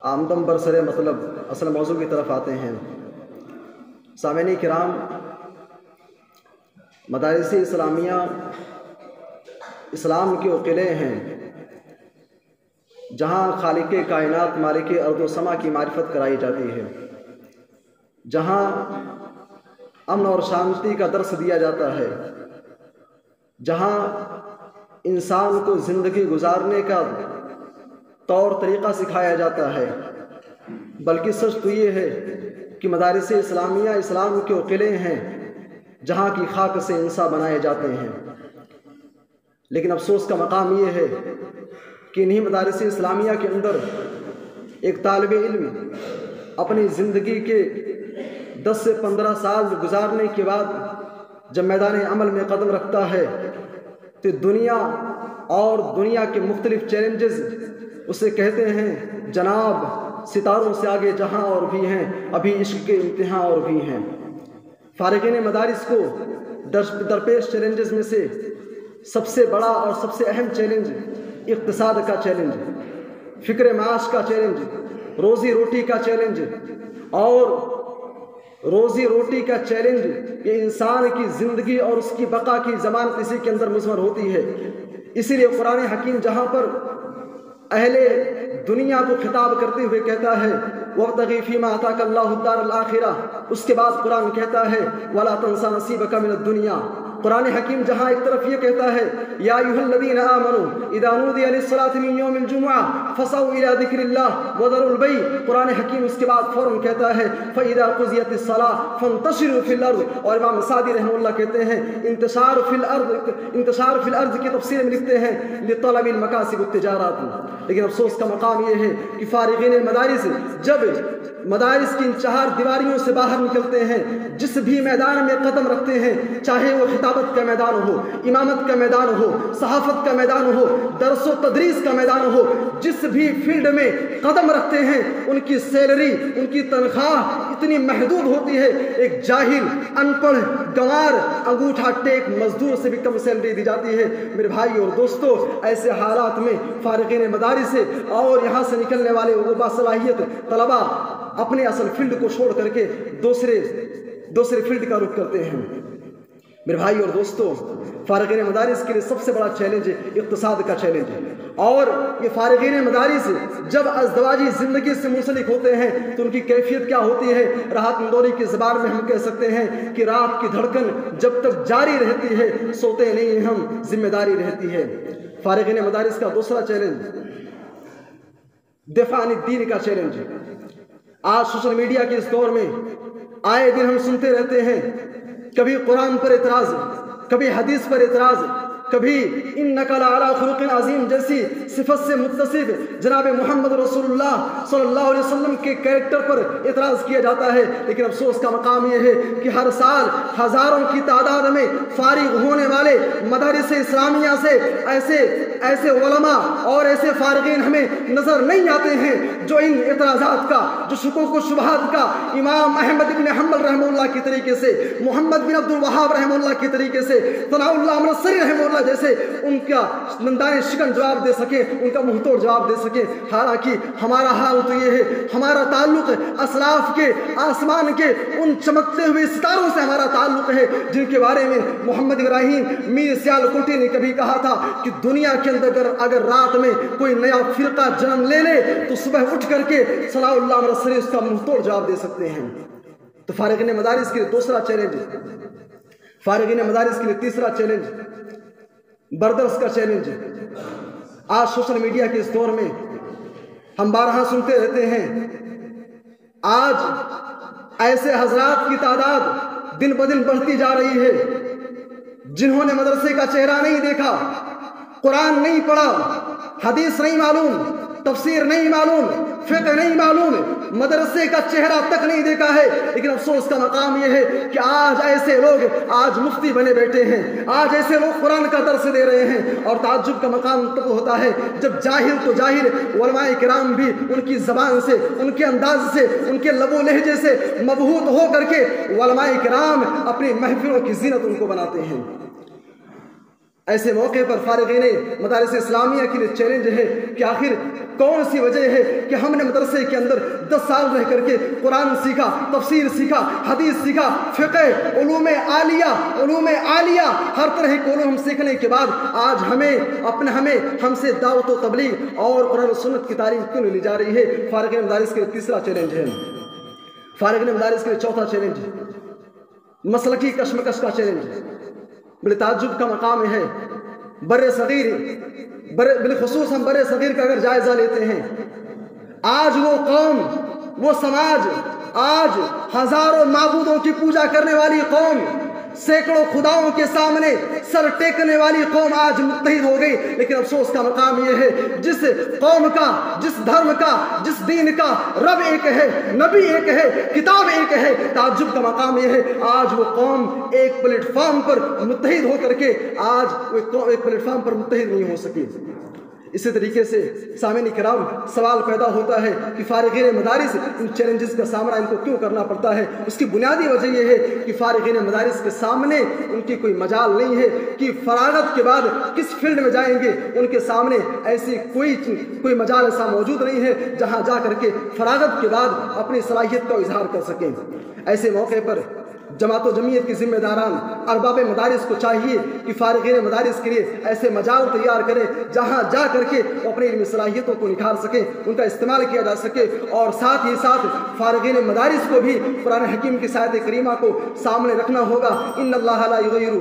آمدم برسر مطلب اصل موضوع کی طرف آتے ہیں۔ سامعین کرام، مدارس اسلامیہ اسلام کے وہ قلعے ہیں جہاں خالق کائنات مالک ارض و سما کی معرفت کرائی جاتی ہے، جہاں امن اور شانتی کا درس دیا جاتا ہے، جہاں انسان کو زندگی گزارنے کا طور طریقہ سکھایا جاتا ہے۔ بلکہ سچ تو یہ ہے کہ مدارس اسلامیہ اسلام کے وہ قلعے ہیں جہاں کی خاک سے انسان بنائے جاتے ہیں۔ لیکن افسوس کا مقام یہ ہے کہ انہی مدارس اسلامیہ کے اندر ایک طالب علم اپنی زندگی کے 10 سے 15 سال گزارنے کے بعد جب میدان عمل میں قدم رکھتا ہے تو دنیا اور دنیا کے مختلف چیلنجز اسے کہتے ہیں جناب ستاروں سے آگے جہاں اور بھی ہیں، ابھی عشق کے امتحان اور بھی ہیں۔ فارغین مدارس کو درپیش چیلنجز میں سے سب سے بڑا اور سب سے اہم چیلنج اقتصاد کا چیلنج، فکر معاش کا چیلنج، روزی روٹی کا چیلنج، اور روزی روٹی کا چیلنج یہ انسان کی زندگی اور اس کی بقا کی ضمانت اسی کے اندر مضمر ہوتی ہے۔ اسی لیے قرآن حکیم جہاں پر اہل دنیا کو خطاب کرتے ہوئے کہتا ہے وَابْتَغِ فِي مَا آتَاكَ اللَّهُ الدَّارَ الْآخِرَةَ، اس کے بعد قرآن کہتا ہے وَلَا تَنْسَ نَصِيبَكَ مِنَ الدُّنْيَا۔ قرآن حکیم جہاں ایک طرف یہ کہتا ہے یا ایھا الذین آمنوا اذا نودی للصلاۃ من یوم الجمعہ فسعوا الی ذکر اللہ وذروا البیع، قرآن حکیم اس کے بعد فوراً کہتا ہے فاذا قضیت الصلاۃ فانتشروا فی الارض، اور امام سعدی رحمہ اللہ کہتے ہیں انتشار فی الارض کی تفسیر میں لکھتے ہیں لطلب المکاسب التجارات۔ لیکن افسوس کا مقام یہ ہے کہ فارغین مدارس جب مدارس کی ان 4 دیواریوں سے باہر نکلتے ہیں، جس بھی میدان میں قدم رکھتے ہیں، چاہے وہ خطابت کا میدان ہو، امامت کا میدان ہو، صحافت کا میدان ہو، درس و تدریس کا میدان ہو، جس بھی فیلڈ میں قدم رکھتے ہیں ان کی سیلری، ان کی تنخواہ اتنی محدود ہوتی ہے، ایک جاہل، ان پڑھ، گنوار، انگوٹھا ٹیک مزدور سے بھی کم سیلری دی جاتی ہے۔ میرے بھائی اور دوستو، ایسے حالات میں فارغین مدارس اور یہاں سے نکلنے والے وہ باصلاحیت طلبہ اپنے اصل فیلڈ کو چھوڑ کر کے دوسرے فیلڈ کا رخ کرتے ہیں۔ میرے بھائی اور دوستو، فارغین مدارس کے لیے سب سے بڑا چیلنج اقتصاد کا چیلنج ہے، اور یہ فارغین مدارس جب ازدواجی زندگی سے منسلک ہوتے ہیں تو ان کی کیفیت کیا ہوتی ہے؟ راحت اندوری کی زبان میں ہم کہہ سکتے ہیں کہ رات کی دھڑکن جب تک جاری رہتی ہے سوتے نہیں ہم، ذمہ داری رہتی ہے۔ فارغین مدارس کا دوسرا چیلنج دفاع عن الدین کا چیلنج۔ آج سوشل میڈیا کے اس دور میں آئے دن ہم سنتے رہتے ہیں کبھی قرآن پر اعتراض، کبھی حدیث پر اعتراض، کبھی انک لعلی خلق عظیم جیسی صفت سے متصف جناب محمد رسول اللہ صلی اللہ علیہ وسلم کے کریکٹر پر اعتراض کیا جاتا ہے۔ لیکن افسوس کا مقام یہ ہے کہ ہر سال ہزاروں کی تعداد میں فارغ ہونے والے مدارس اسلامیہ سے ایسے علماء اور ایسے فارغین ہمیں نظر نہیں آتے ہیں جو ان اعتراضات کا، جو شکوک و شبہات کا امام احمد بن حنبل رحمہ اللہ کے طریقے سے، محمد بن عبد الوہاب رحمہ اللہ کے طریقے سے، ثناء اللہ منصری رحمہ اللہ جیسے ان کا نندان شکن جواب دے سکے، ان کا منہ توڑ جواب دے سکے۔ حالانکہ ہمارا حال تو یہ ہے، ہمارا تعلق اسلاف کے، آسمان کے ان چمکتے ہوئے ستاروں سے ہمارا تعلق ہے جن کے بارے میں محمد ابراہیم میر سیال کوٹی نے کبھی کہا تھا کہ دنیا کے اندر اگر رات میں کوئی نیا فرقہ جنم لے لے تو صبح اٹھ کر کے ثناء اللہ منصری اس کا منہ توڑ جواب دے سکتے ہیں۔ تو فارغین مدارس کے لیے دوسرا چیلنج، فارغین مدارس کے لیے تیسرا چیلنج بردرس کا چیلنج۔ آج سوشل میڈیا کے اس دور میں ہم بارہا سنتے رہتے ہیں، آج ایسے حضرات کی تعداد دن بدن بڑھتی جا رہی ہے جنہوں نے مدرسے کا چہرہ نہیں دیکھا، قرآن نہیں پڑھا، حدیث نہیں معلوم، تفسیر نہیں معلوم، فقہ نہیں معلوم، مدرسے کا چہرہ تک نہیں دیکھا ہے۔ لیکن افسوس کا مقام یہ ہے کہ آج ایسے لوگ آج مفتی بنے بیٹھے ہیں، آج ایسے لوگ قرآن کا درس دے رہے ہیں، اور تعجب کا مقام تب ہوتا ہے جب جاہل تو جاہل علماء کرام بھی ان کی زبان سے، ان کے انداز سے، ان کے لب و لہجے سے مبہوت ہو کر کے علماء کرام اپنی محفلوں کی زینت ان کو بناتے ہیں۔ ایسے موقع پر فارغین مدارس اسلامیہ کے لیے چیلنج ہے کہ آخر کون سی وجہ ہے کہ ہم نے مدرسے کے اندر 10 سال رہ کر کے قرآن سیکھا، تفسیر سیکھا، حدیث سیکھا، فقہ، علوم عالیہ ہر طرح کے علوم سیکھنے کے بعد آج ہم سے دعوت و تبلیغ اور قرآن و سنت کی تعلیم کیوں لی جا رہی ہے؟ فارغین مدارس کے لیے تیسرا چیلنج ہے، فارغین مدارس کے لیے چوتھا چیلنج ہے، مسلکی کشمکش کا چیلنج ہے۔ بڑے تعجب کا مقام ہے، بالخصوص ہم بر صغیر کا اگر جائزہ لیتے ہیں، آج وہ قوم، وہ سماج، آج ہزاروں معبودوں کی پوجا کرنے والی قوم، سینکڑوں خداؤں کے سامنے سر ٹیکنے والی قوم آج متحد ہو گئی، لیکن افسوس کا مقام یہ ہے جس قوم کا، جس دھرم کا، جس دین کا رب ایک ہے، نبی ایک ہے، کتاب ایک ہے، تعجب کا مقام یہ ہے آج وہ قوم ایک پلیٹ فارم پر متحد ہو کر کے آج وہ ایک پلیٹ فارم پر متحد نہیں ہو سکی۔ اسی طریقے سے سامعین کرام سوال پیدا ہوتا ہے کہ فارغین مدارس ان چیلنجز کا سامنا ان کو کیوں کرنا پڑتا ہے؟ اس کی بنیادی وجہ یہ ہے کہ فارغین مدارس کے سامنے ان کی کوئی مجال نہیں ہے کہ فراغت کے بعد کس فیلڈ میں جائیں گے، ان کے سامنے ایسی کوئی مجال ایسا موجود نہیں ہے جہاں جا کر کے فراغت کے بعد اپنی صلاحیت کا اظہار کر سکیں۔ ایسے موقع پر جماعت و جمعیت کی ذمہ داران ارباب مدارس کو چاہیے کہ فارغین مدارس کے لیے ایسے مجال تیار کریں جہاں جا کر کے وہ اپنی علمی صلاحیتوں کو نکھار سکیں، ان کا استعمال کیا جا سکے، اور ساتھ ہی ساتھ فارغین مدارس کو بھی قرآن حکیم کی آیت کریمہ کو سامنے رکھنا ہوگا۔ ان اللہ لا یغیر